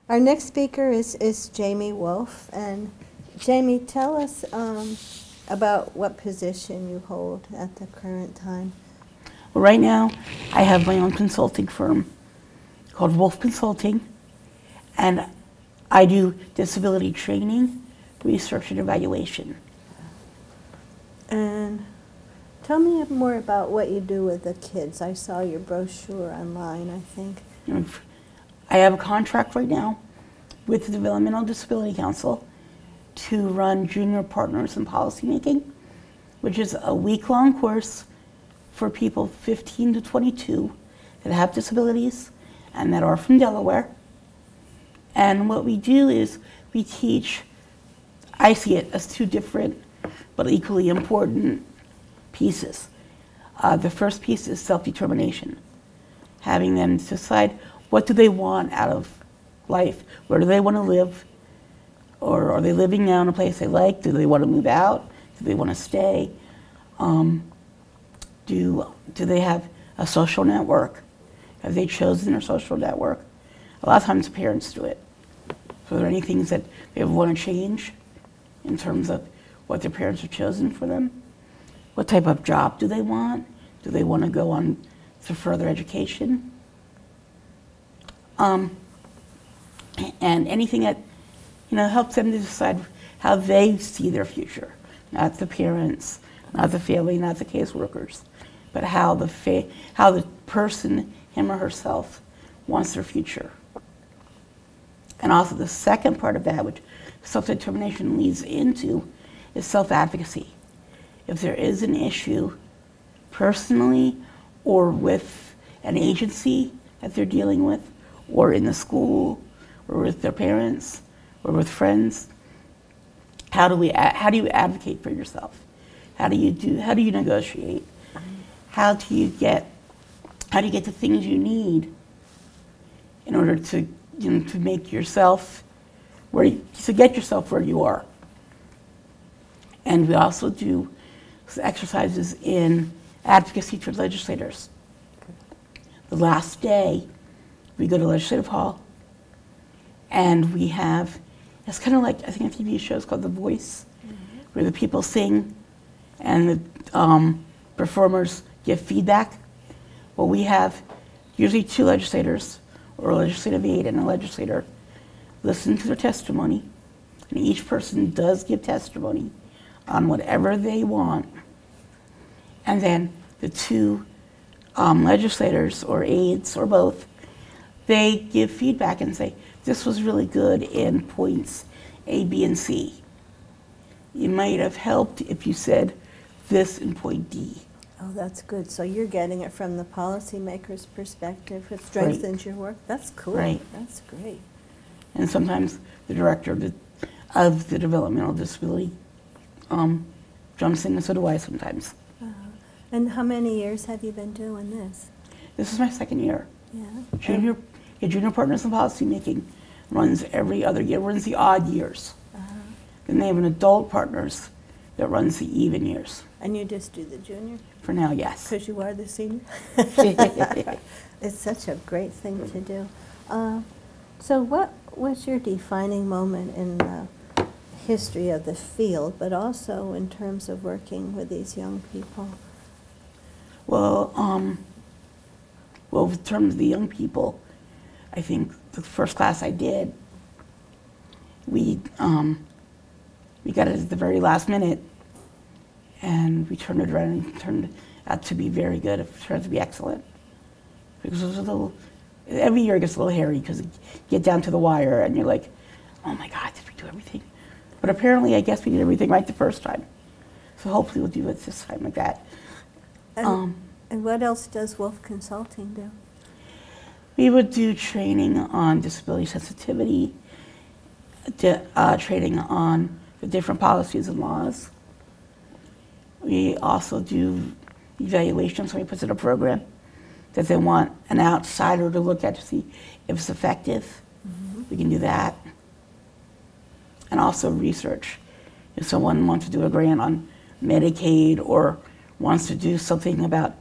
Our next speaker is Jamie Wolfe. And Jamie, tell us about what position you hold at the current time. Well, right now, I have my own consulting firm called Wolfe Consulting, and I do disability training, research, and evaluation. And tell me more about what you do with the kids. I saw your brochure online, I think. I have a contract right now with the Developmental Disability Council to run Junior Partners in Policymaking, which is a week-long course for people 15 to 22 that have disabilities and that are from Delaware. And what we do is we teach, I see it as two different but equally important pieces. The first piece is self-determination, having them decide what do they want out of life, where do they want to live, or are they living now in a place they like, do they want to move out, do they want to stay, do they have a social network, have they chosen their social network? A lot of times parents do it. So are there any things that they want to change in terms of what their parents have chosen for them? What type of job do they want? Do they want to go on to further education? And anything that helps them to decide how they see their future, not the parents, not the family, not the caseworkers, but how the person, him or herself, wants their future. And also the second part of that, which self-determination leads into, is self-advocacy. If there is an issue personally or with an agency that they're dealing with, or in the school, or with their parents, or with friends, how do you advocate for yourself? How do you negotiate? How do you get the things you need in order to make yourself to get yourself where you are? And we also do exercises in advocacy for legislators. The last day, we go to Legislative Hall, and we have, it's kind of like, I think a TV show is called The Voice, where the people sing and the performers give feedback. Well, we have usually two legislators, or a legislative aide and a legislator, listen to their testimony, and each person does give testimony on whatever they want. And then the two legislators, or aides, or both, they give feedback and say, this was really good in points A, B, and C. You might have helped if you said this in point D. Oh, that's good. So you're getting it from the policymaker's perspective. It strengthens your work. That's cool. Right. That's great. And sometimes the director of the Developmental Disability jumps in, and so do I sometimes. And how many years have you been doing this? This is my second year. Yeah. Junior Partners in Policymaking runs every other year, runs the odd years. Then they have an Adult Partners that runs the even years. And you just do the junior? For now, yes. Because you are the senior? It's such a great thing to do. So what was your defining moment in the history of the field, but also in terms of working with these young people? Well, in terms of the young people, I think the first class I did, we got it at the very last minute, and we turned it around and turned out to be very good. It turned out to be excellent. Because it was every year it gets a little hairy because you get down to the wire and you're like, oh my God, did we do everything? But apparently, I guess we did everything right the first time. So hopefully we'll do it this time like that. And what else does Wolfe Consulting do? We would do training on disability sensitivity, training on the different policies and laws. We also do evaluation. Somebody puts in a program that they want an outsider to look at to see if it's effective. We can do that. And also research. If someone wants to do a grant on Medicaid or wants to do something about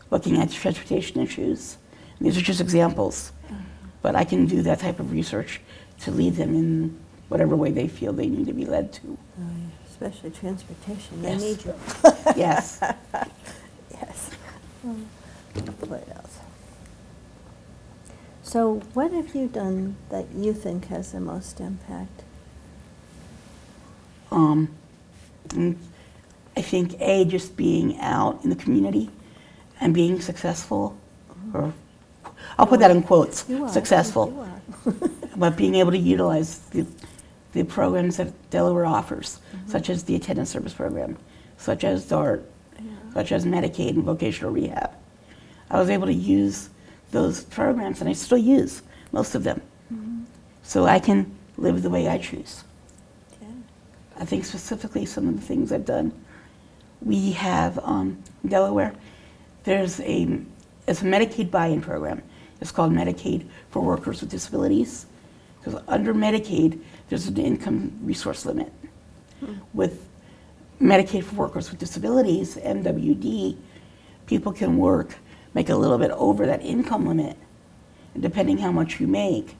looking at transportation issues, these are just examples. but I can do that type of research to lead them in whatever way they feel they need to be led to. Oh, yeah. Especially transportation. Yes. They need you. Yes. Yes. What else? So what have you done that you think has the most impact? I think just being out in the community and being successful, or I'll put that in quotes, You are. successful, You are. but being able to utilize the programs that Delaware offers, such as the attendance service program, such as DART, such as Medicaid and vocational rehab. I was able to use those programs, and I still use most of them, so I can live the way I choose. Okay. I think specifically some of the things I've done. We have in Delaware, it's a Medicaid buy-in program. It's called Medicaid for Workers with Disabilities. Because under Medicaid, there's an income resource limit. With Medicaid for Workers with Disabilities, MWD, people can work, make a little bit over that income limit. And depending how much you make,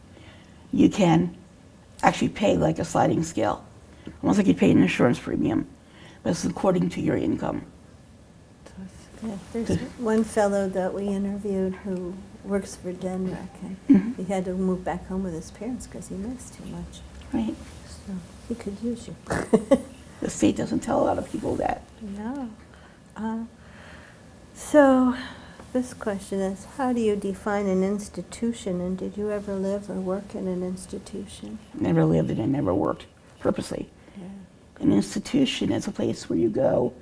you can actually pay like a sliding scale. Almost like you pay an insurance premium, but it's according to your income. Yeah, there's one fellow that we interviewed who works for DENREC, and he had to move back home with his parents because he makes too much. Right. So he could use you. The state doesn't tell a lot of people that. No. So this question is, how do you define an institution, and did you ever live or work in an institution? Never lived and I never worked purposely. Yeah. An institution is a place where you go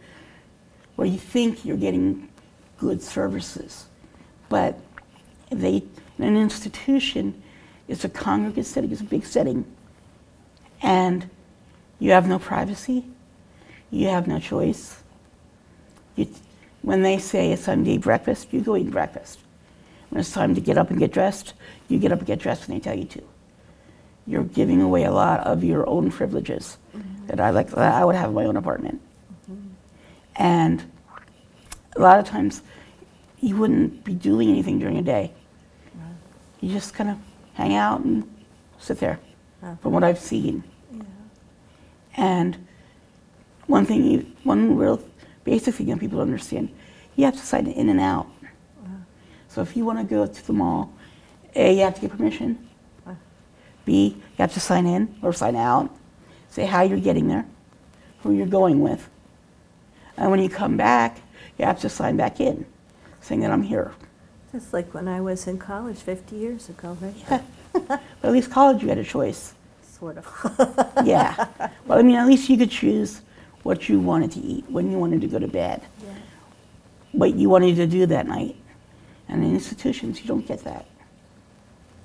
where you think you're getting good services, but in an institution, it's a congregate setting, it's a big setting, and you have no privacy, you have no choice. When they say it's time to eat breakfast, you go eat breakfast. When it's time to get up and get dressed, you get up and get dressed when they tell you to. You're giving away a lot of your own privileges that I would have in my own apartment. And a lot of times, you wouldn't be doing anything during a day. You just kind of hang out and sit there, from what I've seen. Yeah. And one real basic thing that people don't understand, you have to sign in and out. So if you want to go to the mall, A, you have to get permission. B, you have to sign in or sign out, say how you're getting there, who you're going with. And when you come back, you have to sign back in, saying that I'm here. Just like when I was in college 50 years ago, right? Yeah. But at least college, you had a choice. Sort of. Yeah. Well, I mean, at least you could choose what you wanted to eat, when you wanted to go to bed, Yeah. what you wanted to do that night. And in institutions, you don't get that.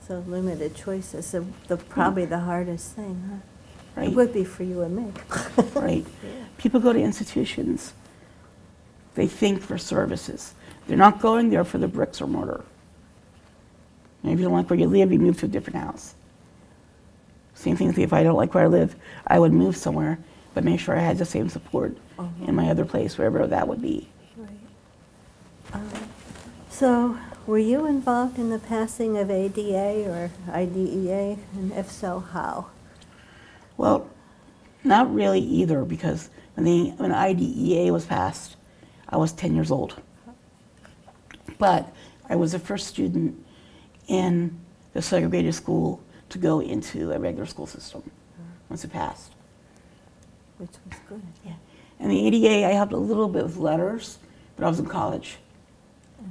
So limited choices, probably the hardest thing, huh? Right. It would be for you and me. Right. Yeah. People go to institutions, they think for services. They're not going there for the bricks or mortar. And if you don't like where you live, you move to a different house. Same thing if I don't like where I live, I would move somewhere, but make sure I had the same support in my other place, wherever that would be. Right. So, were you involved in the passing of ADA or IDEA, and if so, how? Well, not really either, because when IDEA was passed, I was 10 years old. But I was the first student in the segregated school to go into a regular school system once it passed. Which was good. Yeah. And the ADA, I helped a little bit with letters, but I was in college.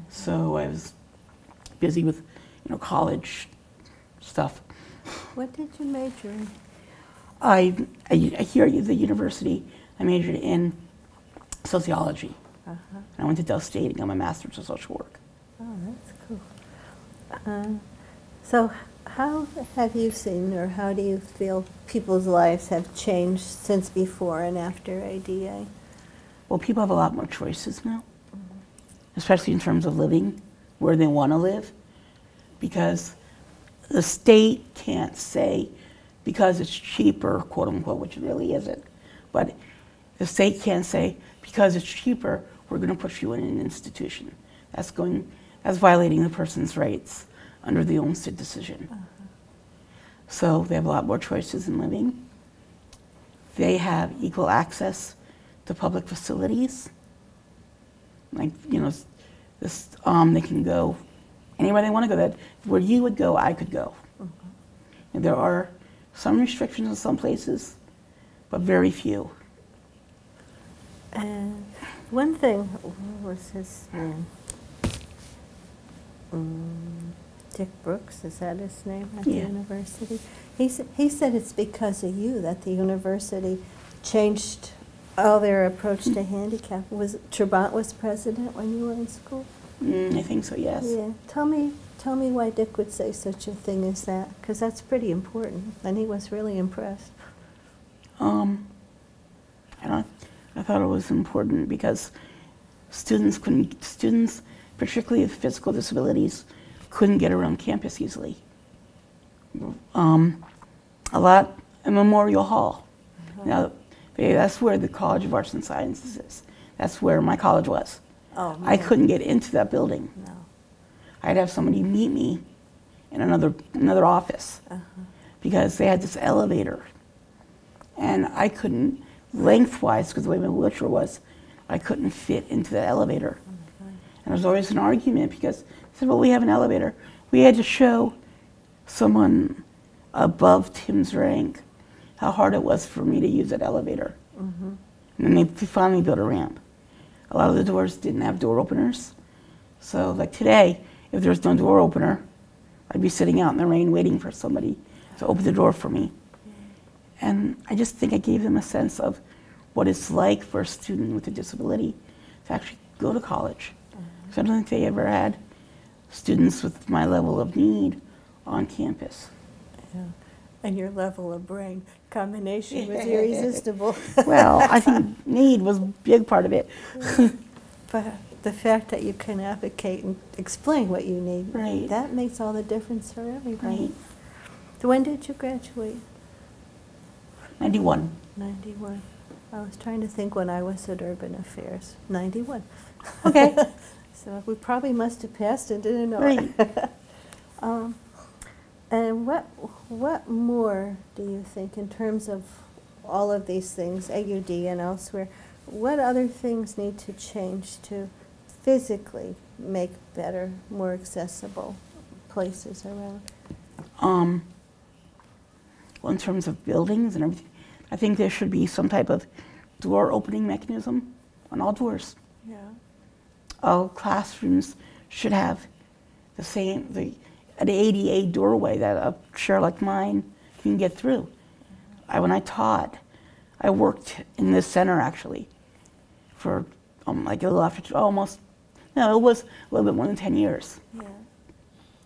So I was busy with, college stuff. What did you major in? Here at the university, I majored in sociology. And I went to Del State and got my master's in social work. Oh, that's cool. So how have you seen, or how do you feel people's lives have changed since before and after ADA? Well, people have a lot more choices now, especially in terms of living where they want to live, because the state can't say, because it's cheaper, quote unquote, which it really isn't, but the state can't say, because it's cheaper, we're going to put you in an institution. That's violating the person's rights under the Olmsted decision. So they have a lot more choices in living. They have equal access to public facilities. Like, you know, this, they can go anywhere they want to go. That where you would go, I could go. And there are some restrictions in some places, but very few. And one thing, what was his name? Dick Brooks, is that his name at the university? He said it's because of you that the university changed all their approach to handicap. Trabant was president when you were in school? I think so, yes. Yeah. Tell me why Dick would say such a thing as that, because that's pretty important, and he was really impressed. I thought it was important because students, particularly with physical disabilities, couldn't get around campus easily. A lot in Memorial Hall. Now, that's where the College of Arts and Sciences is. That's where my college was. Oh, I couldn't get into that building. No. I'd have somebody meet me in another office because they had this elevator, and I couldn't, lengthwise, because the way my wheelchair was, I couldn't fit into the elevator. And there was always an argument because I said, well, we have an elevator. We had to show someone above Tim's rank how hard it was for me to use that elevator. And then they finally built a ramp. A lot of the doors didn't have door openers. So like today, if there was no door opener, I'd be sitting out in the rain waiting for somebody to open the door for me. And I just think I gave them a sense of what it's like for a student with a disability to actually go to college. So I don't think they ever had students with my level of need on campus. Yeah. And your level of brain combination was irresistible. Well, I think need was a big part of it. But the fact that you can advocate and explain what you need, Right. that makes all the difference for everybody. Right. So when did you graduate? 91. 91. I was trying to think when I was at Urban Affairs. 91. Okay. So we probably must have passed and didn't know Right. it. And what more do you think in terms of all of these things, AUD and elsewhere, what other things need to change to physically make better, more accessible places around? Well, in terms of buildings and everything, I think there should be some type of door opening mechanism on all doors. Yeah. All classrooms should have an ADA doorway that a chair like mine can get through. When I taught, I worked in this center actually for like a little after it was a little bit more than 10 years. Yeah.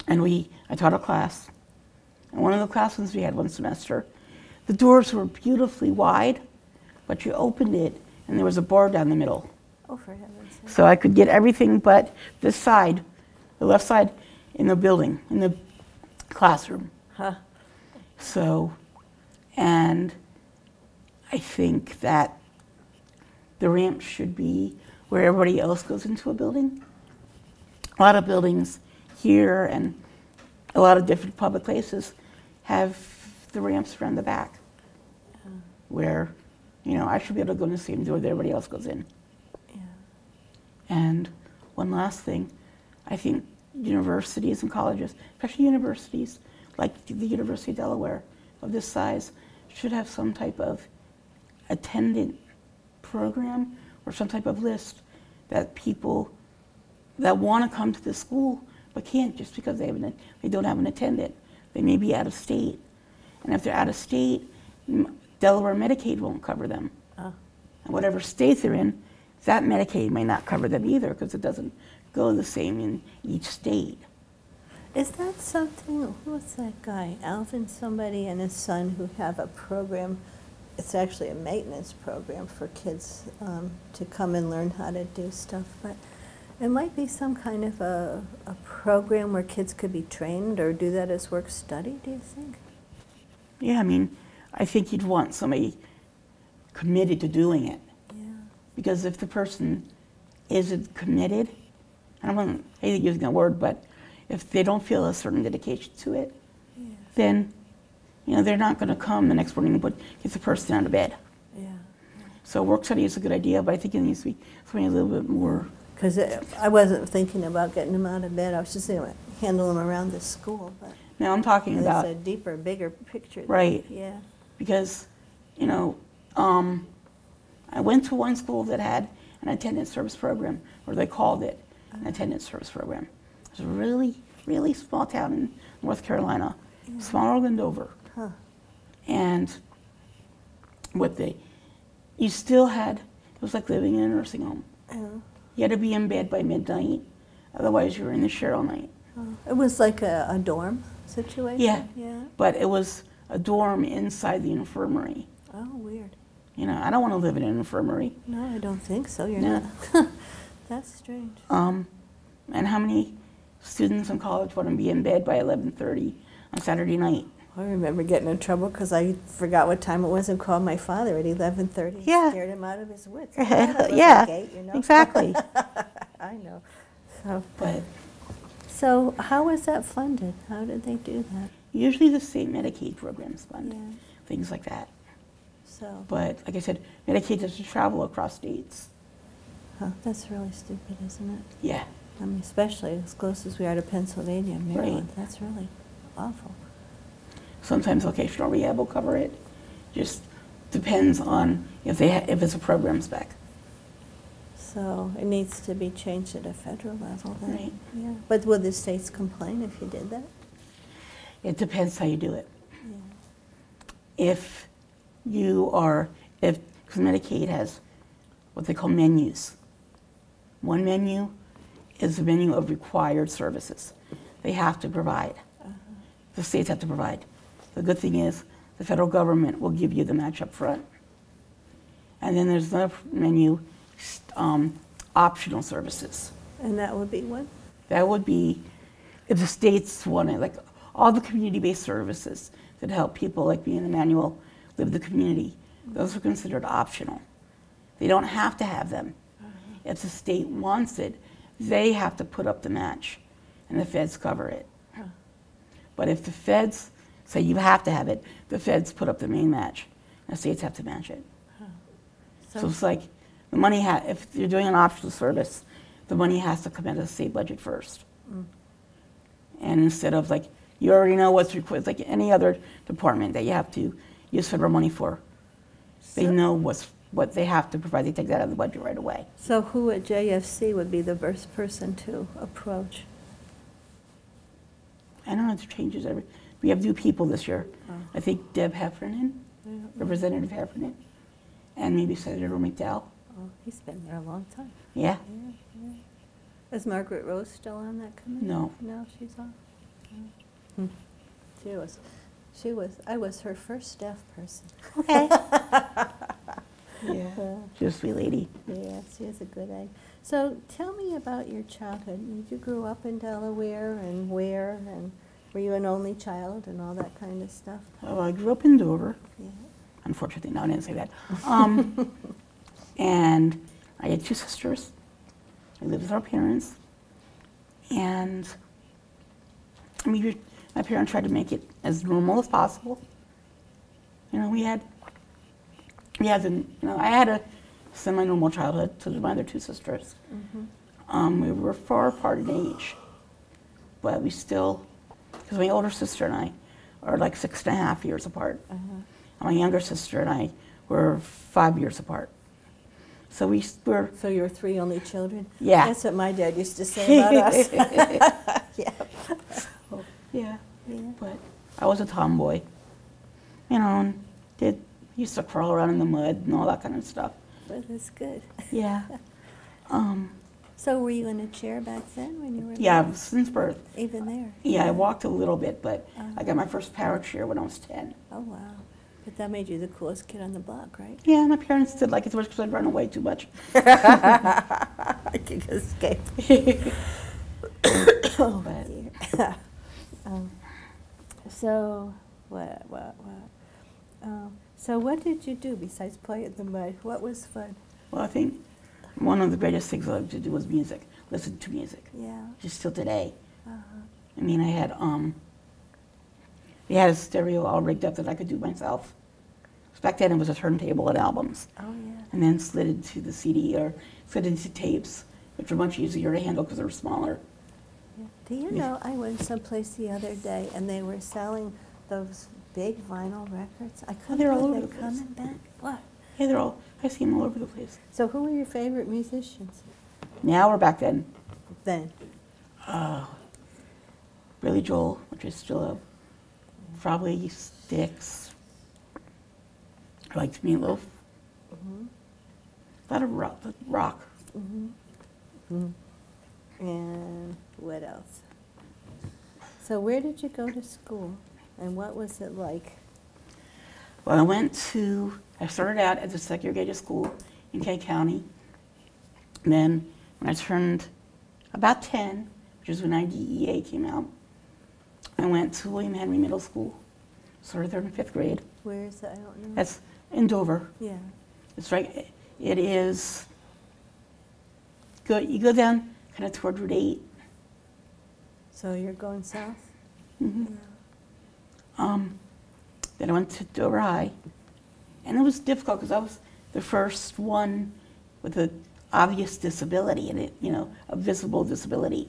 And I taught a class, and one of the classes we had one semester, the doors were beautifully wide, but you opened it and there was a bar down the middle. Oh, for heaven's sake. So I could get everything but this side, the left side, in the building, in the classroom. Huh. So, and I think that the ramp should be where everybody else goes into a building. A lot of buildings here and a lot of different public places have the ramps around the back, where, I should be able to go in the same door that everybody else goes in. Yeah. And one last thing, I think universities and colleges, especially universities like the University of Delaware of this size, should have some type of attendant program or some type of list that people that want to come to the school but can't just because they don't have an attendant. They may be out of state. And if they're out of state, Delaware Medicaid won't cover them. And whatever state they're in, that Medicaid may not cover them either because it doesn't go the same in each state. Is that something, who's that guy, Alvin somebody and his son who have a program, it's actually a maintenance program for kids to come and learn how to do stuff, but it might be some kind of a program where kids could be trained or do that as work study, do you think? Yeah, I think you'd want somebody committed to doing it. Yeah. Because if the person isn't committed, I hate using that word, but if they don't feel a certain dedication to it, Yeah. then, you know, they're not going to come the next morning and get the person out of bed. Yeah. So work study is a good idea, but I think it needs to be something a little bit more. Because I wasn't thinking about getting them out of bed. I was just thinking about handling them around the school. But Now I'm talking about, it's a deeper, bigger picture. right? Yeah. Because, you know, I went to one school that had an attendance service program, or they called it an attendance service program. It was a really, really small town in North Carolina, smaller than Dover. Huh. And you still had, it was like living in a nursing home. Oh. You had to be in bed by midnight, otherwise you were in the chair all night. Oh. It was like a dorm situation? Yeah. Yeah. But it was a dorm inside the infirmary. Oh, weird. You know, I don't want to live in an infirmary. No, I don't think so. You're No. not. That's strange. And how many students in college want to be in bed by 11:30 on Saturday night? I remember getting in trouble because I forgot what time it was and called my father at 11:30. Yeah. Scared him out of his wits. Yeah, Gate, you know? exactly. I know. So, But so how was that funded? How did they do that? usually the state Medicaid programs fund Yeah. things like that. So, But like I said, Medicaid doesn't travel across states. that's really stupid, isn't it? Yeah, I mean, especially as close as we are to Pennsylvania and Maryland. Right. That's really awful. sometimes vocational rehab will cover it. Just depends on if it's a program spec. So it needs to be changed at a federal level then. Right. Yeah. But would the states complain if you did that? It depends how you do it. Yeah. Because Medicaid has what they call menus. One menu is the menu of required services they have to provide. The states have to provide. The good thing is the federal government will give you the match up front. And then there's another menu, optional services. And that would be what? That would be if the states wanted, like all the community-based services that help people like me and Emmanuel live the community, those are considered optional. They don't have to have them. If the state wants it, they have to put up the match, and the feds cover it. But if the feds say you have to have it, the feds put up the main match, and the states have to match it. So it's like the money, if you're doing an optional service, the money has to come out of the state budget first. And instead of like, you already know what's required, like any other department that you have to use federal money for, they know what they have to provide. They take that out of the budget right away. So who at JFC would be the first person to approach? I don't know if it changes we have new people this year. I think Deb Heffernan, Representative Heffernan, and maybe Senator McDowell. Oh, he's been there a long time. Yeah. Is Margaret Rose still on that committee? No. No, she's off. No. I was her first staff person. Okay. Yeah. She's a sweet lady. Yeah, she has a good egg. So tell me about your childhood. You grew up in Delaware, and where, and were you an only child and all that kind of stuff? Well, I grew up in Dover. Yeah. Unfortunately, no, I didn't say that. And I had two sisters. I lived with our parents. And I mean, my parents tried to make it as normal as possible. You know, I had a semi-normal childhood, so did my other two sisters. We were far apart in age, but we still, because my older sister and I are like 6.5 years apart. And my younger sister and I were 5 years apart. So we were. So you were three only children? Yeah. That's what my dad used to say about us. Yeah. Yeah. Yeah. But I was a tomboy, you know, and used to crawl around in the mud and all that kind of stuff. But it's good. Yeah. So were you in a chair back then when you were Yeah, little? since birth. Even there? Yeah, I walked a little bit, but I got my first power chair when I was 10. Oh, wow. But that made you the coolest kid on the block, right? Yeah, my parents did like it too much because I'd run away too much. I could escape. Oh, But- dear. So, so what did you do besides play in the mud? What was fun? Well, I think one of the greatest things I loved to do was music, listen to music, Yeah. just till today. I mean, they had a stereo all rigged up that I could do myself. Back then it was a turntable and albums. Oh, yeah. And then slid into the CD or slid into tapes, which were much easier to handle because they were smaller. Yeah. Do you know, I went someplace the other day and they were selling those big vinyl records. I couldn't they're all believe over they're the place. coming back. What? Yeah, I see them all over the place. So who were your favorite musicians Now or back then? then? Billy Joel, which I still love. Probably Styx. I liked Meatloaf. A lot of rock. And what else? So where did you go to school and what was it like? Well, I started out at a segregated school in Kay County. And then when I turned about 10, which is when IDEA came out, I went to William Henry Middle School. Started there in 5th grade. Where is that? I don't know. That's in Dover. Yeah. It's right, it is, you go down kind of toward Route 8. So you're going south? Mm-hmm. Yeah. Then I went to Dover High. And it was difficult because I was the first one with an obvious disability in it, a visible disability.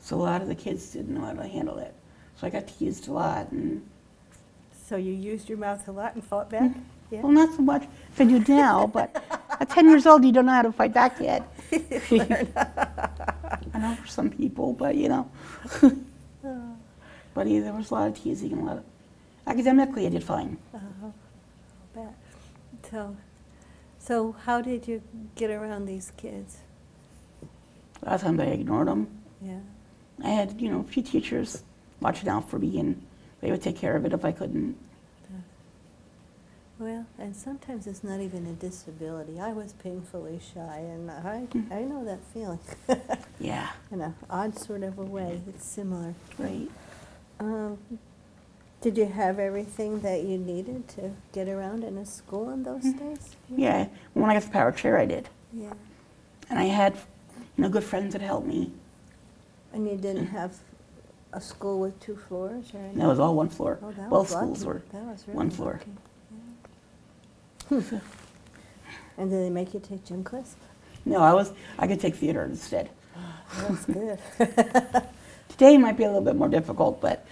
So a lot of the kids didn't know how to handle it. So I got teased a lot. And So you used your mouth a lot and fought back? Yeah. well, not so much as I do now, but at 10 years old, you don't know how to fight back yet. I know for some people, but But there was a lot of teasing and a lot of, academically I did fine. I'll bet. So how did you get around these kids? A lot of times I ignored them. Yeah. I had, a few teachers watching out for me and they would take care of it if I couldn't. Well, and sometimes it's not even a disability. I was painfully shy, and I know that feeling. Yeah. In an odd sort of a way, it's similar. Right. Did you have everything that you needed to get around in a school in those days? Yeah. When I got the power chair, I did. Yeah. And I had, good friends that helped me. And you didn't have a school with 2 floors or anything? That was all one floor. Oh, that Both was schools lucky. were That was really one floor. lucky. And did they make you take gym class? No, I could take theater instead. That's good. Today might be a little bit more difficult, but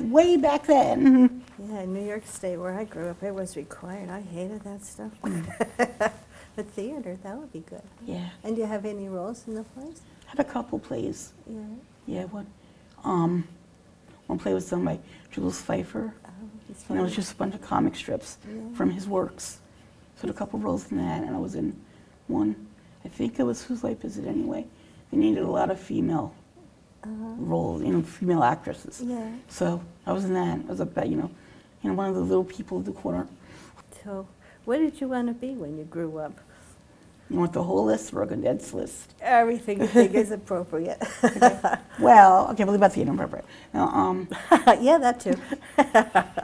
way back then. Yeah, in New York State where I grew up, it was required. I hated that stuff. But theater, that would be good. Yeah. And do you have any roles in the plays? I had a couple plays. Yeah. Yeah, one play was done by Jules Pfeiffer, It's and it was funny. just a bunch of comic strips Yeah. from his works. So I had a couple roles in that, and I was in one. I think it was Whose Life Is It Anyway? They needed a lot of female roles, female actresses. Yeah. So I was in that. I was about, one of the little people in the corner. So what did you want to be when you grew up? You want the whole list or a condensed list? Everything you think is appropriate. Well, okay, we'll leave out the inappropriate. Now, Yeah, that too.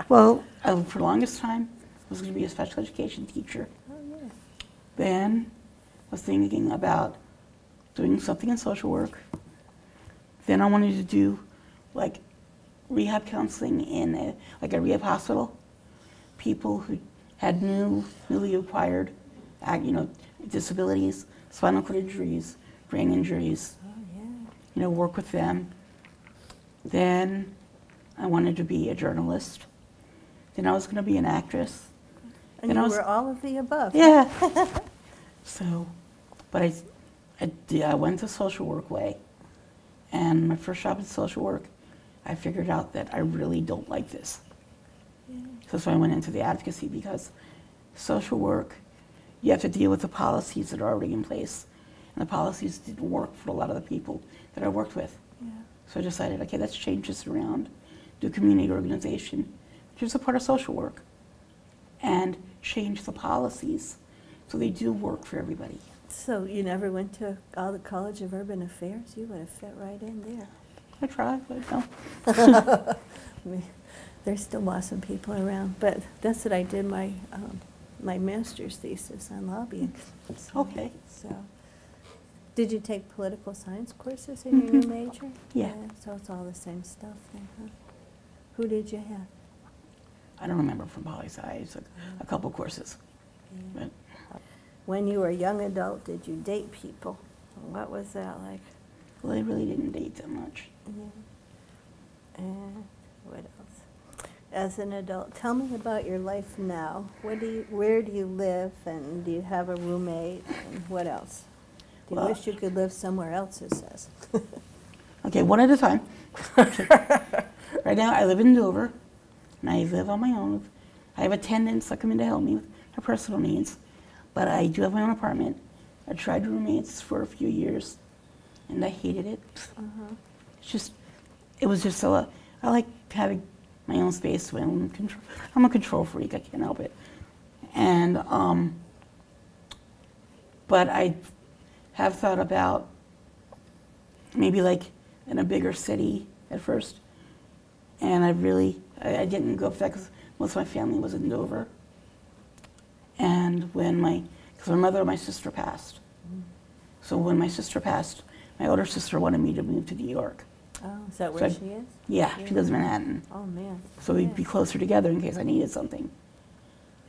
well, for the longest time, I was going to be a special education teacher. Oh, yeah. Then I was thinking about doing something in social work. Then I wanted to do rehab counseling in a rehab hospital. People who had newly acquired, disabilities, spinal cord injuries, brain injuries. Oh, yeah. Work with them. Then I wanted to be a journalist. Then I was going to be an actress. And you were all of the above. Yeah. So, but I went the social work way. And my first job in social work, I figured out that I really don't like this. Yeah. So that's why I went into the advocacy, because social work, you have to deal with the policies that are already in place. And the policies didn't work for a lot of the people that I worked with. Yeah. So I decided, okay, let's change this around, do community organization, which is a part of social work, and change the policies so they do work for everybody. So you never went to the College of Urban Affairs? You would have fit right in there. I tried, but no. There's still awesome people around, but that's what I did my master's thesis on lobbying. So, Okay. So, Did you take political science courses in your new major? Yeah. So it's all the same stuff then, huh? Who did you have? I don't remember from poli-sci. I took a couple courses. Yeah. But, When you were a young adult, did you date people? What was that like? well, I really didn't date that much. Yeah. And what else? As an adult, tell me about your life now. Where do you live, and do you have a roommate, and what else? Do you wish you could live somewhere else, it says? Okay, one at a time. Right now, I live in Dover, and I live on my own. I have attendants that come in to help me with my personal needs, but I do have my own apartment. I tried roommates for a few years, and I hated it. It was just a lot. I like having my own space, my own control. I'm a control freak, I can't help it. And, but I have thought about maybe like in a bigger city at first. And I I didn't go for that because most of my family was in Dover. And because my mother and my sister passed. So when my sister passed, my older sister wanted me to move to New York. Oh, is that where she is? Yeah, she lives in Manhattan. Oh, man. So we'd be closer together in case I needed something.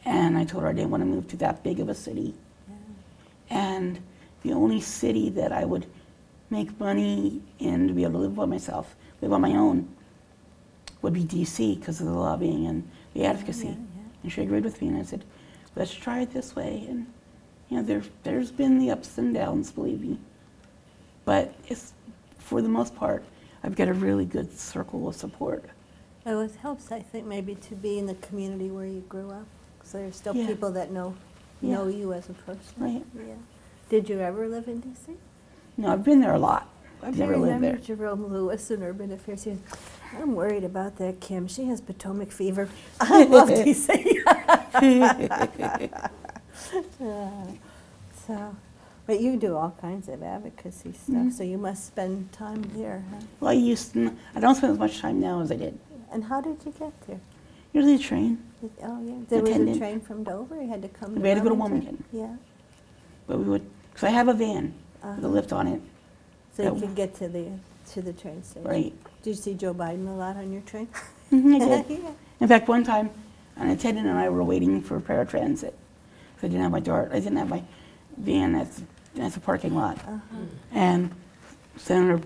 And I told her I didn't want to move to that big of a city. Yeah. And the only city that I would make money in to be able to live by myself, live on my own, would be DC because of the lobbying and the advocacy. Yeah, yeah. And she agreed with me, and I said, let's try it this way. And there's been the ups and downs, believe me. But for the most part, I've got a really good circle of support. Oh, it helps, I think, maybe to be in the community where you grew up, because there's still Yeah. people that know you as a person. Right. Yeah. Did you ever live in D.C.? No, I've been there a lot. I've never lived there. I remember Jerome Lewis in Urban Affairs. He was, I'm worried about that Kim. She has Potomac fever. I love D.C. But you do all kinds of advocacy stuff, so you must spend time there, huh? Well, I don't spend as much time now as I did. And how did you get there? Usually a train. Oh, yeah. There was a Attendant. train from Dover? You had to come We had to go to Wilmington. Yeah. But we would, because I have a van with a lift on it. So you could get to the train station. Right. Did you see Joe Biden a lot on your train? I did. Yeah. In fact, one time, an attendant and I were waiting for paratransit. So I didn't have my my van at the parking lot. And Senator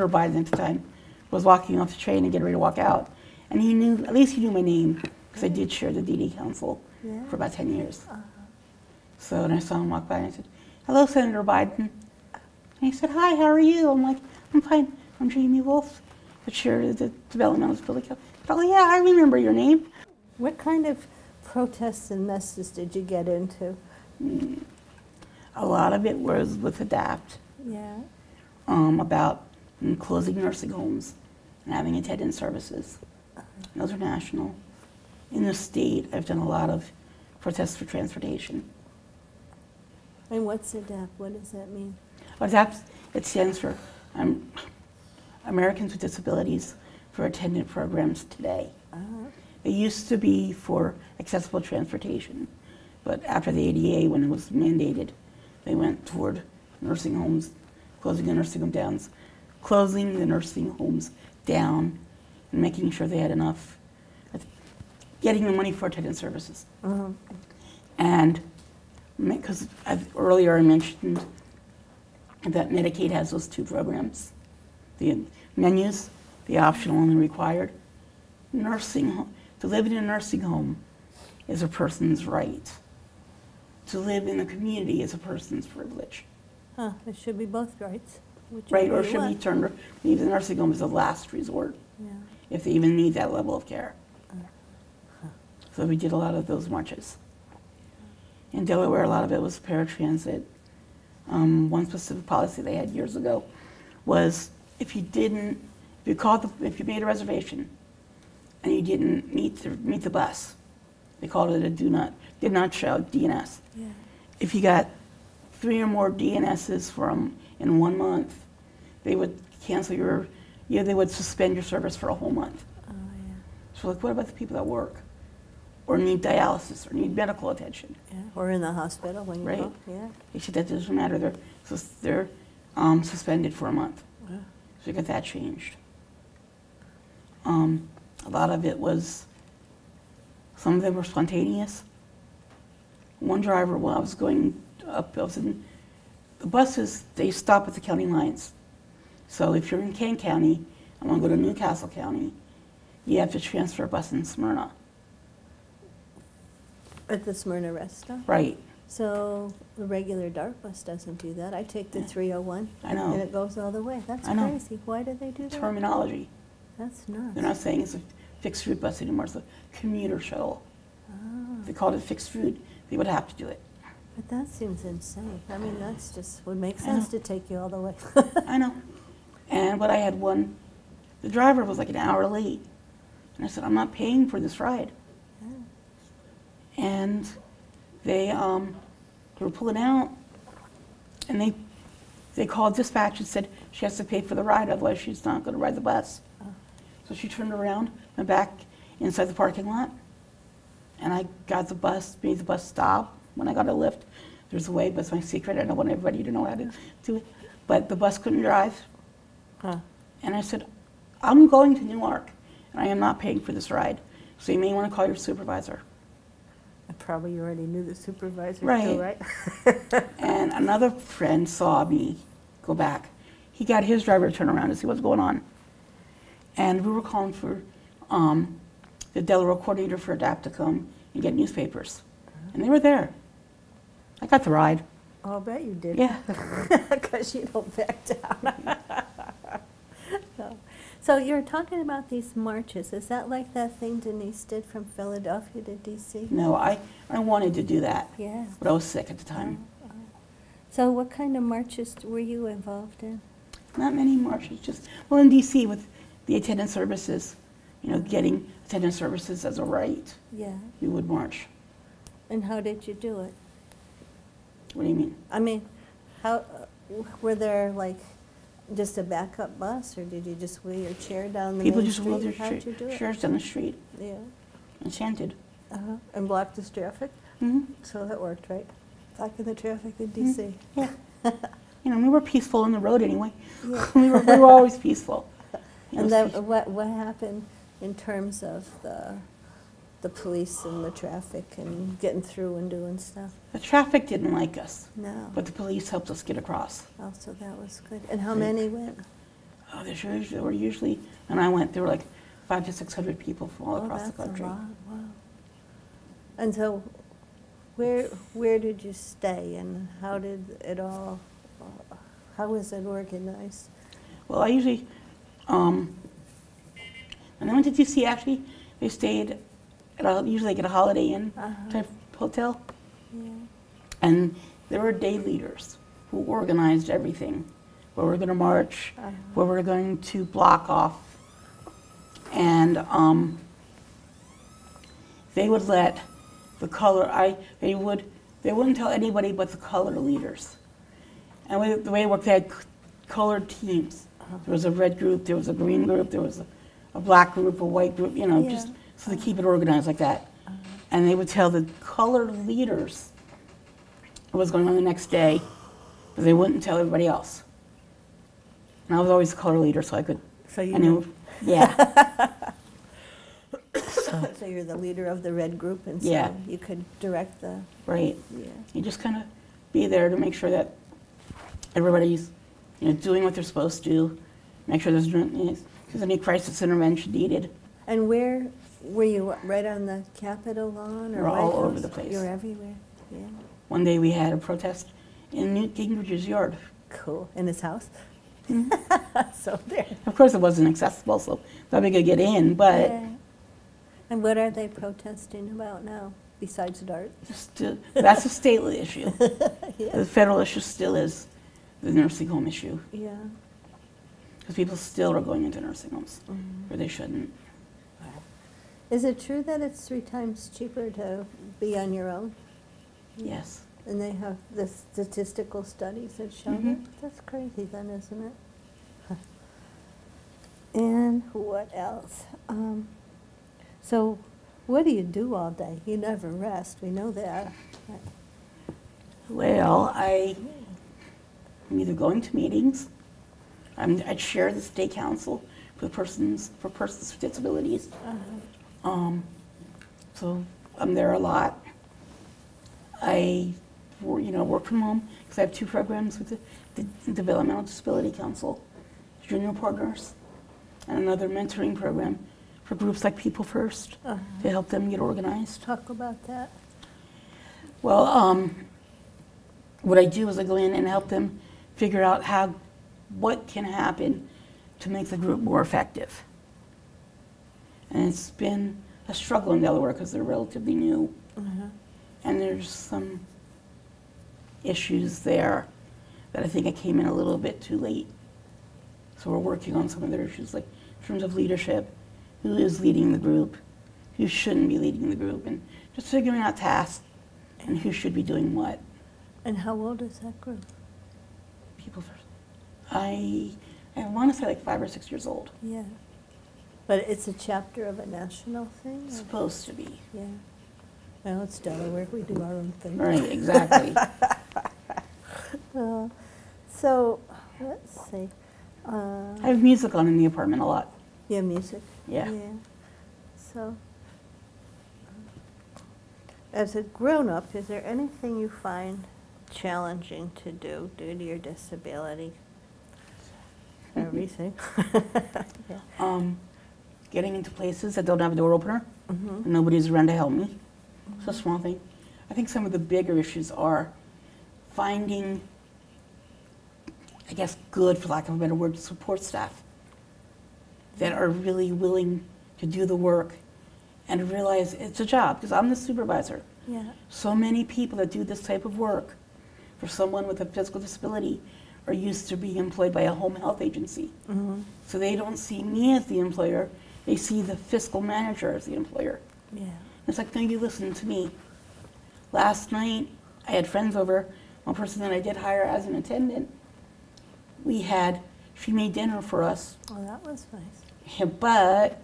Biden at the time was walking off the train and getting ready to walk out. And at least he knew my name, because I did share the DD Council for about 10 years. So when I saw him walk by, I said, hello, Senator Biden. And he said, hi, how are you? I'm like, I'm fine. I'm Jamie Wolfe, the chair of the Developmental Disabilities Council. Oh, yeah, I remember your name. What kind of protests and messes did you get into? A lot of it was with ADAPT, Yeah. about closing nursing homes and having attendant services. Those are national. In the state, I've done a lot of protests for transportation. And what's ADAPT? What does that mean? ADAPT, it stands for Americans with Disabilities for Attendant Programs Today. It used to be for accessible transportation, but after the ADA, when it was mandated, they went toward nursing homes, closing the nursing homes down, and making sure they had enough, getting the money for attendant services. And because earlier I mentioned that Medicaid has those two programs, the menus, the optional and the required. To live in a nursing home is a person's right. To live in the community is a person's privilege. Huh, it should be both rights. Right, or should be turned, leave the nursing home as a last resort, if they even need that level of care. So we did a lot of those marches. In Delaware, a lot of it was paratransit. One specific policy they had years ago was if you made a reservation and you didn't meet the bus, they called it a did not show, DNS. Yeah. If you got 3 or more DNSs in 1 month, they would cancel they would suspend your service for a whole month. Oh, yeah. So like, what about the people that work or need dialysis or need medical attention? Yeah. Or in the hospital when you Right. go. Yeah. They said that doesn't matter. They're suspended for a month. Yeah. So we got that changed. A lot of it was, some of them were spontaneous. One driver, while I was going up, the buses, they stop at the county lines. So if you're in Kane County and want to go to Newcastle County, you have to transfer a bus in Smyrna. At the Smyrna rest stop? Right. So the regular dark bus doesn't do that. I take the 301. I know. And it goes all the way. That's I know. crazy. Why do they do that? Terminology. That's nuts. They're not saying it's a fixed route bus anymore, it's a commuter shuttle. Oh. If they called it fixed route, they would have to do it. But that seems insane. I mean, that's just, would make I sense know. to take you all the way. I know. And but I had one, the driver was like an hour late. And I said, I'm not paying for this ride. Yeah. And they were pulling out, and they called dispatch and said she has to pay for the ride, otherwise she's not going to ride the bus. Oh. So she turned around, went back inside the parking lot, and I got the bus, made the bus stop. When I got a lift, there's a way, but it's my secret. I don't want everybody to know how to do it. But the bus couldn't drive. Huh. And I said, I'm going to Newark, and I am not paying for this ride. So you may want to call your supervisor. Probably you already knew the supervisor Right. too, right? And another friend saw me go back. He got his driver to turn around to see what's going on. And we were calling for the Delaware coordinator for ADAPT to come and get newspapers. And they were there. I got the ride. I'll bet you did. Yeah. Because you don't back down. So you're talking about these marches. Is that like that thing Denise did from Philadelphia to D.C.? No, I wanted to do that. Yeah. But I was sick at the time. So what kind of marches were you involved in? Not many marches, just, well, in D.C. with the attendance services, you know, getting attendance services as a right, Yeah. we would march. And how did you do it? What do you mean? I mean, how were there like just a backup bus, or did you just wheel your chair down the People main just street? wheeled their How'd you do it? chairs down the street Yeah. and chanted. And blocked this traffic? Hmm. So that worked, right? Blocking the traffic in D.C. Yeah. You know, we were peaceful on the road anyway. Yeah. we were always peaceful. It And was then peaceful. what happened in terms of the police and the traffic and getting through and doing stuff? The traffic didn't like us, No. but the police helped us get across. Also, that was good. And how many went? Oh, there were usually, when I went, there were like 500 to 600 people from all across the country. That's a lot. Wow. And so, where did you stay, and how did it all? How was it organized? Well, I usually, when I went to DC, actually, they stayed at usually like at a Holiday Inn type hotel. Yeah. And there were day leaders who organized everything, where we're going to march, where we're going to block off. And they would let the they wouldn't tell anybody but the color leaders. And the way it worked, they had colored teams. There was a red group, there was a green group, there was a black group, a white group, you know, Yeah. just so they keep it organized like that. And they would tell the colored leaders what was going on the next day, but they wouldn't tell everybody else. And I was always the color leader, so I could, So you I knew, yeah. So you're the leader of the red group, and so Yeah. you could direct the. Right. Yeah. You just kind of be there to make sure that everybody's, you know, doing what they're supposed to, make sure there's any crisis intervention needed. And where were you? Right on the Capitol lawn, or We're all White over House? the place. You're everywhere. Yeah. One day we had a protest in Newt Gingrich's yard. Cool. In his house. So there. Of course, it wasn't accessible, so nobody could get in, but Yeah. And what are they protesting about now, besides DART? that's a state issue. Yeah. The federal issue still is the nursing home issue, Yeah. because people still are going into nursing homes Mm-hmm. where they shouldn't. Is it true that it's 3 times cheaper to be on your own? Yes. And they have the statistical studies that show Mhm. it? That's crazy then, isn't it? And what else? So what do you do all day? You never rest, we know that. Well, I'm either going to meetings, I chair the state council for persons with disabilities. So I'm there a lot. I work from home because I have 2 programs with the Developmental Disability Council, junior partners, and another mentoring program for groups like People First to help them get organized. Talk about that. Well, what I do is I go in and help them figure out what can happen to make the group more effective. And it's been a struggle in Delaware because they're relatively new. And there's some issues there that I think I came in a little bit too late. So we're working on some of their issues, like in terms of leadership, who is leading the group, who shouldn't be leading the group, and just figuring out tasks and who should be doing what. And how old is that group? People First. I want to say like 5 or 6 years old. Yeah. But it's a chapter of a national thing? It's supposed to be. Yeah. Well, it's Delaware. We do our own thing. Right, exactly. So, let's see. I have music on in the apartment a lot. Yeah, music? Yeah. So, as a grown-up, is there anything you find challenging to do due to your disability? Everything. Yeah. Getting into places that don't have a door opener, and nobody's around to help me. It's a small thing. I think some of the bigger issues are finding, I guess, good, for lack of a better word, support staff that are really willing to do the work and realize it's a job, because I'm the supervisor. Yeah. So many people that do this type of work for someone with a physical disability are used to being employed by a home health agency. So they don't see me as the employer, they see the fiscal manager as the employer. Yeah. It's like, no, you listen to me. Last night, I had friends over. One person that I did hire as an attendant, she made dinner for us. Oh, that was nice. But,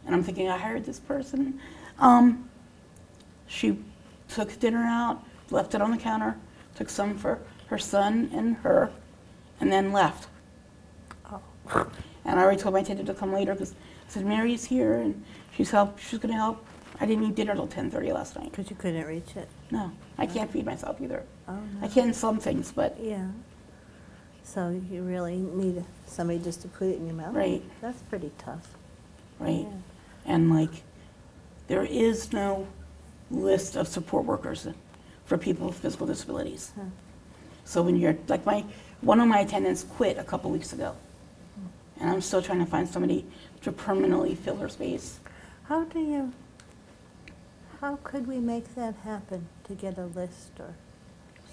and I'm thinking, I hired this person. She took dinner out, left it on the counter, took some for her son and her, and then left. Oh. And I already told my attendant to come later because I said, Mary's here and she's going to help. I didn't eat dinner till 10:30 last night. Because you couldn't reach it? No, I can't feed myself either. Oh, no. I can some things, but. Yeah. So you really need somebody just to put it in your mouth? Right. That's pretty tough. Right. Yeah. And like, there is no list of support workers for people with physical disabilities. Huh. So when you're, like one of my attendants quit a couple weeks ago. And I'm still trying to find somebody to permanently fill her space. How could we make that happen, to get a list or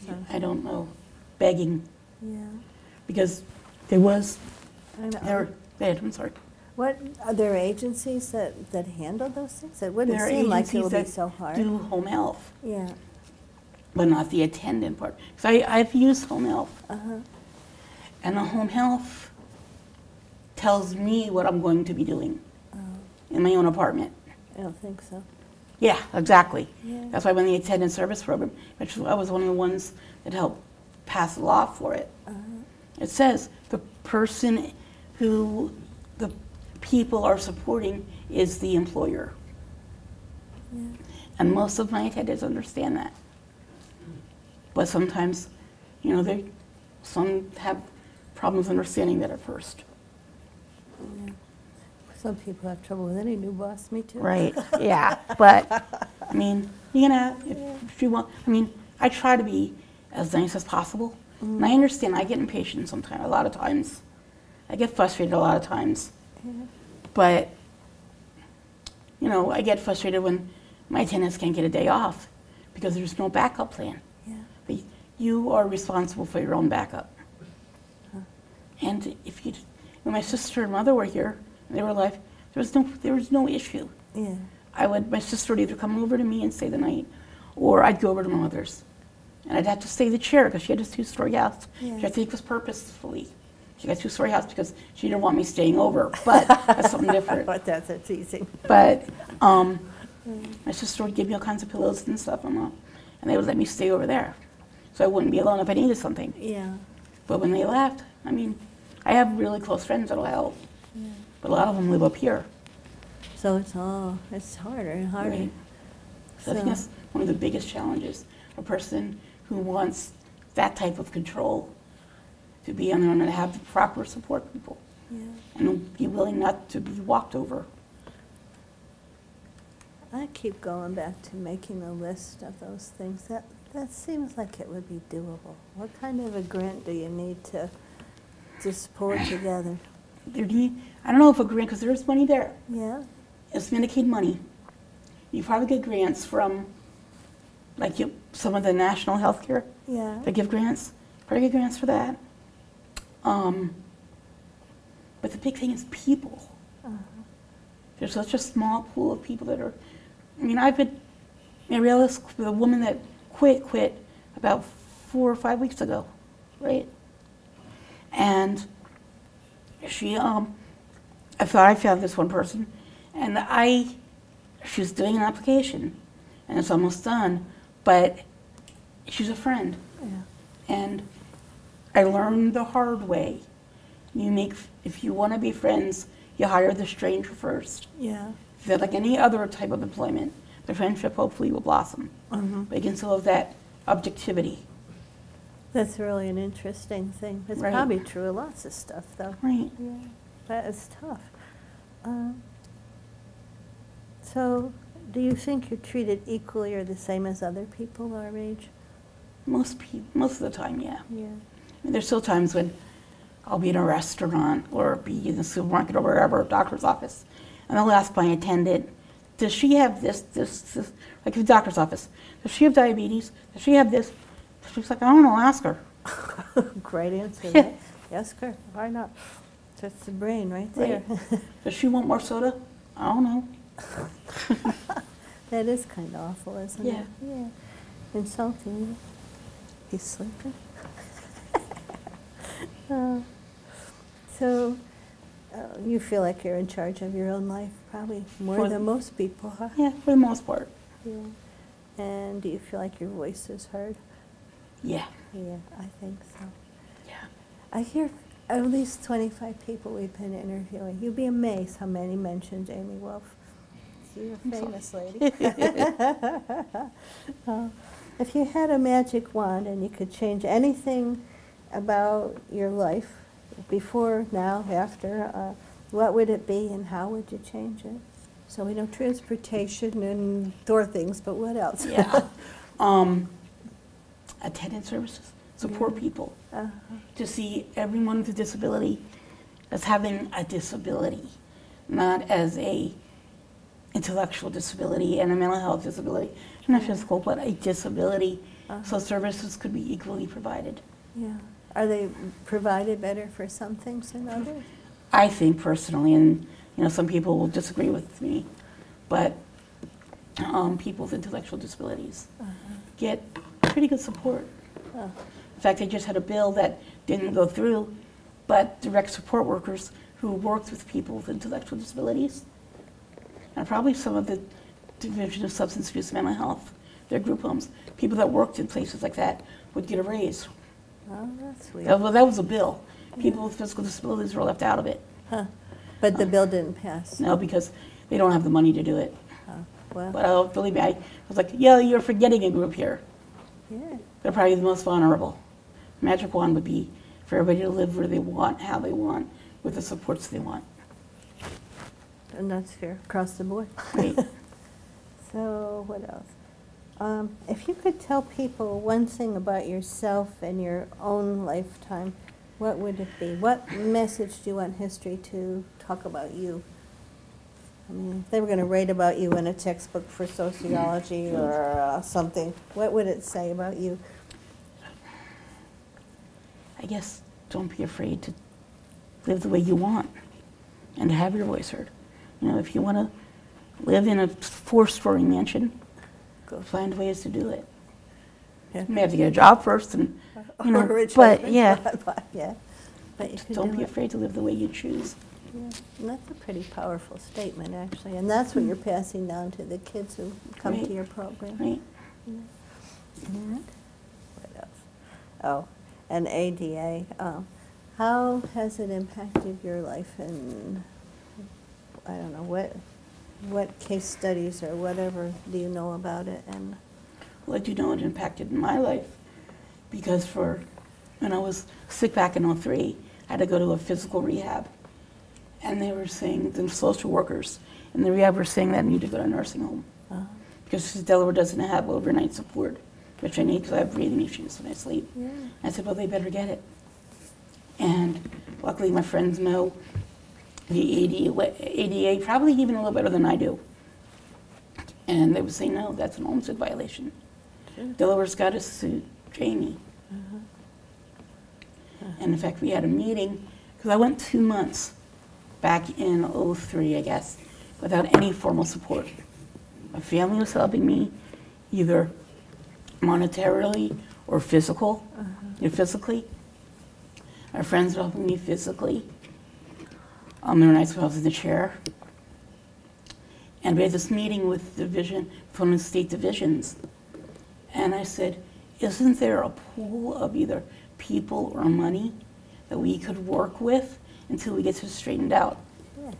something? I don't know, begging. Yeah. Because there was, I know. I'm sorry. What, are there agencies that handle those things? It wouldn't seem like it would be so hard. There are agencies that do home health, Yeah. but not the attendant part. Because I've used home health. Uh-huh. And the home health tells me what I'm going to be doing in my own apartment. I don't think so. Yeah, exactly. Yeah. That's why when the attendant service program, which I was one of the ones that helped pass the law for it, it says the person who the people are supporting is the employer. Yeah. And most of my attendants understand that. But sometimes, some have problems understanding that at first. Yeah. Some people have trouble with any new boss, me too. Right, yeah, but, I mean, if you want, I try to be as nice as possible. And I understand, I get impatient sometimes, a lot of times. I get frustrated a lot of times. Yeah. But, I get frustrated when my attendants can't get a day off because there's no backup plan. Yeah. But you are responsible for your own backup. Huh. And when my sister and mother were here, and they were alive, there was no issue. Yeah. My sister would either come over to me and stay the night, or I'd go over to my mother's. And I'd have to stay in the chair because she had a 2-story house, Yeah. which I think was purposefully. She got a 2-story house because she didn't want me staying over, but that's something different. But that's teasing. But my sister would give me all kinds of pillows and stuff, and they would let me stay over there, so I wouldn't be alone if I needed something. Yeah. But when they left, I mean, I have really close friends that'll help, but a lot of them live up here. So it's harder and harder. Right. So I think that's one of the biggest challenges, a person who wants that type of control to be on their own and have the proper support people. Yeah. And be willing not to be walked over. I keep going back to making a list of those things. That seems like it would be doable. What kind of a grant do you need to pull it together? I don't know if a grant, because there's money there. Yeah. It's Medicaid money. You probably get grants from, like some of the national health care. Yeah. They give grants. Probably get grants for that. But the big thing is people. There's such a small pool of people that are, I mean, Mariela's the woman that quit about 4 or 5 weeks ago, right? And she, I thought I found this one person, and she's doing an application, and it's almost done, but she's a friend. Yeah. And I learned the hard way. If you want to be friends, you hire the stranger first. Yeah. That, like any other type of employment, the friendship hopefully will blossom. But you can still have that objectivity. That's really an interesting thing. It's Right. probably true of lots of stuff, though. Right. Yeah, that is tough. So, do you think you're treated equally or the same as other people our age? Most of the time, yeah. Yeah. I mean, there's still times when I'll be in a restaurant or be in the supermarket or wherever, doctor's office, and I'll ask my attendant, does she have this, like the doctor's office, does she have diabetes? Does she have this? She's like, I don't know, ask her. Great answer, Yeah. right? Ask her, why not? That's the brain right there. Right. Does she want more soda? I don't know. That is kind of awful, isn't Yeah. it? Yeah. Insulting. He's sleeping. So, you feel like you're in charge of your own life, probably more than most people, huh? Yeah, for the most part. Yeah. And do you feel like your voice is heard? Yeah. Yeah, I think so. Yeah. I hear at least 25 people we've been interviewing. You'd be amazed how many mentioned Amy Wolfe. You're a famous lady. If you had a magic wand and you could change anything about your life, before, now, after, what would it be and how would you change it? So we know transportation and door things, but what else? Yeah. Attendant services, support people. To see everyone with a disability as having a disability, not as a intellectual disability and a mental health disability, not physical, but a disability, so services could be equally provided. Yeah. Are they provided better for some things than others? I think personally, and some people will disagree with me, but people with intellectual disabilities get pretty good support. In fact, I just had a bill that didn't go through, but direct support workers who worked with people with intellectual disabilities, and probably some of the Division of Substance Abuse and Mental Health, their group homes, people that worked in places like that would get a raise. Oh, that's sweet. Well, that was a bill. People with physical disabilities were left out of it. But the bill didn't pass. No, because they don't have the money to do it. Well, But believe me, I was like, yeah, you're forgetting a group here. yeah. They're probably the most vulnerable. Magic wand would be for everybody to live where they want, how they want, with the supports they want. And that's fair, across the board. Right. So, what else? If you could tell people one thing about yourself and your own lifetime, what would it be? What message do you want history to talk about you? I mean, if they were going to write about you in a textbook for sociology or something, what would it say about you? I guess don't be afraid to live the way you want and to have your voice heard. If you want to live in a 4-story mansion, go find ways to do it. Yeah. You may have to get a job first, and but yeah. But you can Don't do be it. afraid to live the way you choose. Yeah. And that's a pretty powerful statement, actually. And that's what you're passing down to the kids who come Right. to your program. Right. Yeah. And what else? Oh, and ADA. How has it impacted your life, and I don't know, what case studies or whatever do you know about it? And Well, I do know it impacted my life because when I was sick back in '03, I had to go to a physical rehab. And they were saying, the social workers in the rehab were saying that I need to go to a nursing home. Because Delaware doesn't have overnight support, which I need because I have breathing issues when I sleep. yeah. I said, well, they better get it. And luckily my friends know the ADA probably even a little better than I do. And they would say, no, that's an homestead violation. Sure. Delaware's got to sue Jamie. And in fact, we had a meeting, because I went 2 months back in '03, I guess, without any formal support. My family was helping me either monetarily or physically. My friends were helping me physically. There were nights when I was in the chair. And we had this meeting with one of the state divisions. And I said, isn't there a pool of either people or money that we could work with until we get this straightened out? Yeah.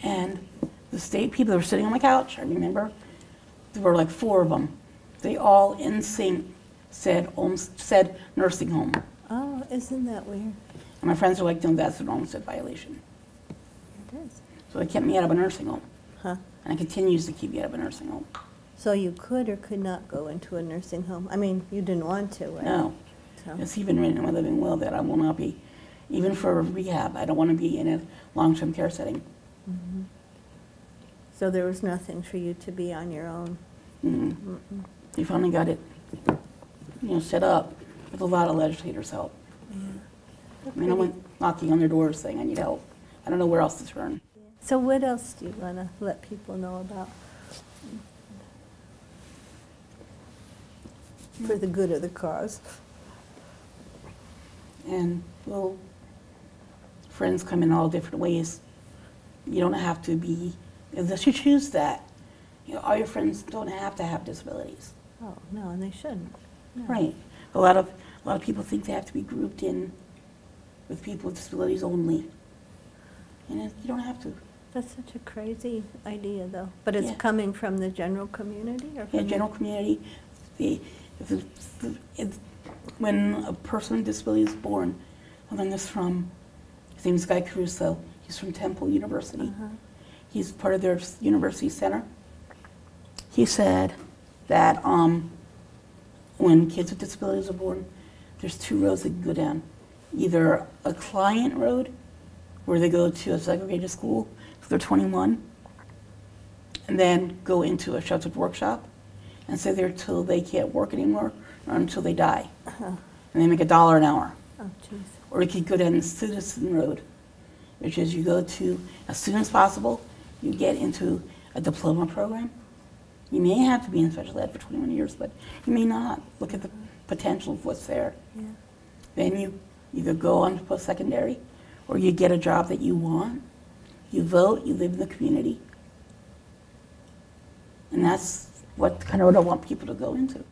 And the state people that were sitting on my couch, I remember, there were like 4 of them. They all in sync said nursing home. Oh, isn't that weird? And my friends were like, no, that's an homestead violation. It is. So they kept me out of a nursing home. Huh. And it continues to keep me out of a nursing home. So you could or could not go into a nursing home? I mean, you didn't want to, right? No. So. It's even written in my living will that I will not be, even for rehab, I don't want to be in a long-term care setting. Mm-hmm. So there was nothing for you to be on your own? They finally got it, set up with a lot of legislators' help. Yeah. I mean, I went knocking on their doors saying, I need help. I don't know where else to turn. So what else do you want to let people know about for the good of the cause? And, well, friends come in all different ways. You don't have to be, unless you choose that, all your friends don't have to have disabilities. Oh, no, and they shouldn't. No. Right. A lot of people think they have to be grouped in with people with disabilities only. And you don't have to. That's such a crazy idea, though. But it's Yeah. coming from the general community? Or Yeah, from general community. When a person with disability is born, I learned this from, his name is Guy Caruso. He's from Temple University. He's part of their university center. He said that when kids with disabilities are born, there's 2 roads they can go down. Either a client road, where they go to a segregated school till they're 21, and then go into a sheltered workshop and stay there till they can't work anymore or until they die. And they make $1 an hour. Oh, jeez. Or you could go down the citizen road, which is you go to, as soon as possible, you get into a diploma program. You may have to be in special ed for 21 years, but you may not. Look at the potential of what's there. Yeah. Then you either go on to post-secondary, or you get a job that you want, you vote, you live in the community. And that's what kind of what I want people to go into.